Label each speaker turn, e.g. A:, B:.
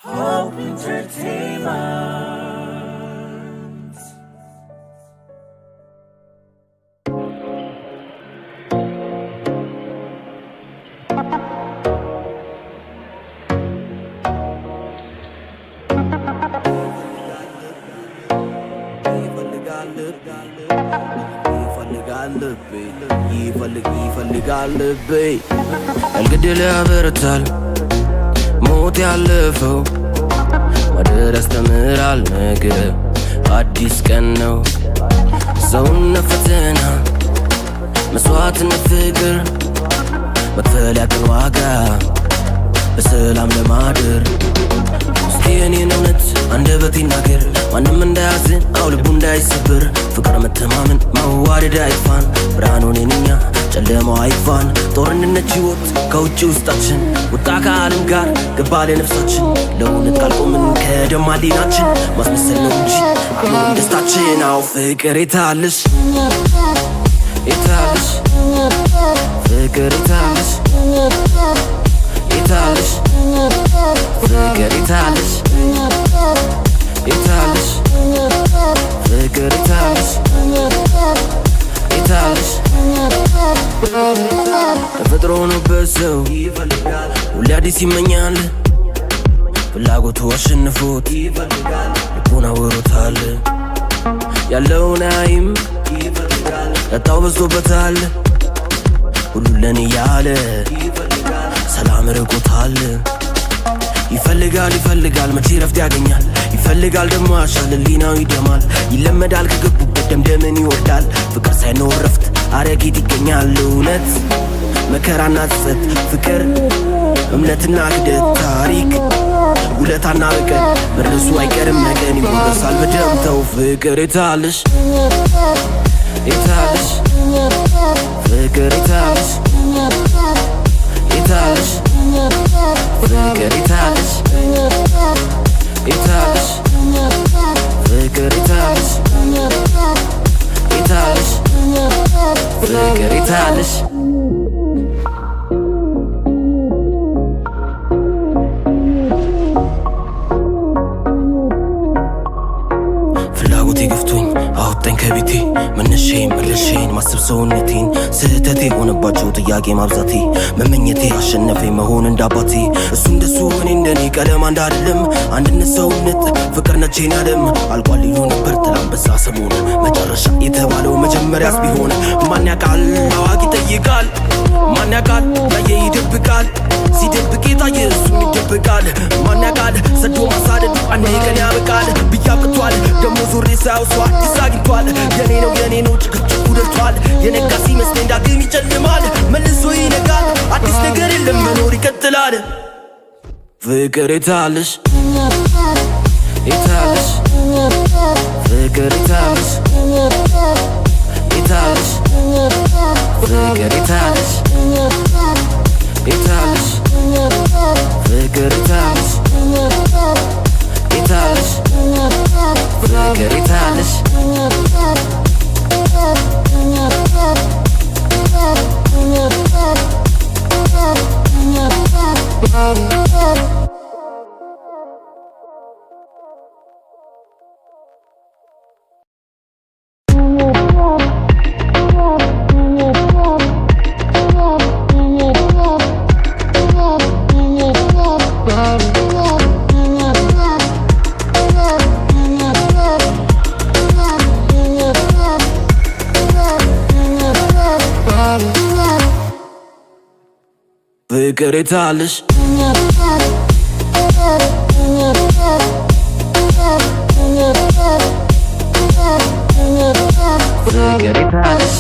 A: Hope Entertainment.
B: ይፈልጋል ልቤ ያልገደለ ያበረታል ሞት ያለፈው ማደር ያስተምራል ነገ አዲስ ቀን ነው ሰውነት ፈተና መስዋዕትነት ፍቅር መክፈል ያቅን ዋጋ በሰላም ለማደር እስቲ የኔን እውነት አንደበት ይናገር ማንም እንዳያዝን አው ልቡ እንዳይሰበር ፍቅር መተማመን መዋደድ አይጥፋን ብርሃን ሆነን እኛ ጨለማው አይጥፋን ጦርነት ሕይወት ከውጭ ውስጣችን ወጣ ከዓለም ጋር ገባ ለነፍሳችን ለእውነት ካልቆምን ከደማ ሌናችን ማስመሰል ነው እንጂ አሁን ደስታችን አው ፍቅር የታለሽ የታለሽ ፍቅር የታለሽ የታለሽ ፍቅር የታለሽ የታለሽ ፍቅር የታለሽ የታለሽ ተፈጥሮ ሆኖበት ሰው ሁሌ አዲስ ይመኛል ፍላጎቱ አሸንፎት ልቡን አውሮታል ያለውን አይም ያጣው በዝቶበታል ሁሉ ለኔ ያለ ሰላም ርቆታል ይፈልጋል መቼ ረፍት ያገኛል ይፈልጋል ደሞ ያሻል ሊናው ይደማል ይለመዳል ከገቡበት ደምደምን ይወርዳል ፍቅር ሳይኖር ረፍት አረጊት ይገኛል እውነት መከራና ጸጸት ፍቅር እምነትና ክደት ታሪክ ውለታና በቀል መድረሱ አይቀርም ነገን ይወረሳል በደምተው ፍቅር የታለሽ የታለሽ ፍቅር የታለሽ የታለሽ ፍቅር የታለሽ የታለሽ ፍቅር የታለሽ የታለሽ ፍቅር የታለሽ ፍላጎቴ ገፍቶኝ አወጣኝ ከቤቴ መነሻዬን መለሻዬን ማሰብ ሰውነቴን ስህተቴ ሆነባቸው ጥያቄ ማብዛቴ መመኘቴ አሸነፈኝ መሆን እንዳባቴ እሱ እንደሱ እኔ እንደኔ ቀለም አንድ አይደለም አንድነት ሰውነት ፍቅር ነቼን ያለም አልቋል ይሉ ነበር ትላንበሳ ሰሞን መጨረሻ የተባለው መጀመሪያስ ቢሆን ማን ያቃል አዋቂ ጠይቃል ማን ያቃል ያየ ይደብቃል ሲደብቅ የታየ እሱ ይደብቃል ማን ያቃል ሰዶ ማሳደዱ አንዴ ቀን ያበቃል ብያብቅቷል ደሞ ዙሬ ሳያው ሰው አዲስ አግኝቷል የኔ ነው ጭቅጭቁ ደርቷል የነጋ ሲመስለኝ ዳግም ይጨልማል መልሶ ይነጋል አዲስ ነገር የለም መኖር ይቀጥላል ፍቅር የታለሽ የታለሽ ፍቅር የታለሽ የታለሽ ፍቅር የታለሽ የታለሽ ፍቅር የታለሽ የታለሽ ፍቅር የታለሽ ፍቅር የታለሽ ፍቅር የታለሽ